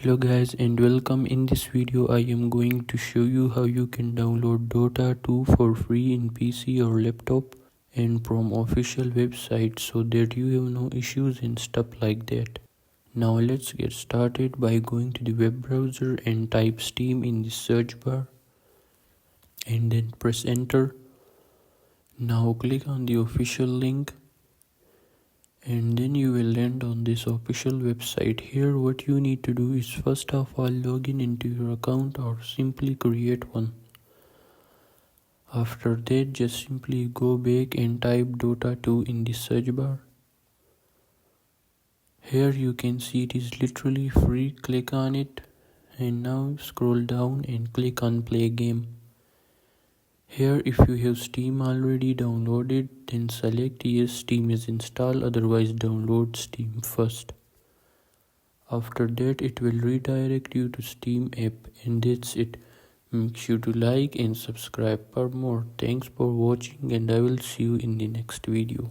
Hello guys and welcome. In this video I am going to show you how you can download DOTA 2 for free in PC or laptop and from official website so that you have no issues and stuff like that. Now let's get started by going to the web browser and type Steam in the search bar and then press enter. Now click on the official link and then you will land on this official website. Here what you need to do is first of all log in into your account or simply create one. After that just simply go back and type DOTA 2 in the search bar. Here you can see it is literally free. Click on it and now scroll down and click on play game. Here if you have Steam already downloaded, then select yes, Steam is installed, otherwise download Steam first. After that it will redirect you to Steam app and that's it. Make sure to like and subscribe for more. Thanks for watching and I will see you in the next video.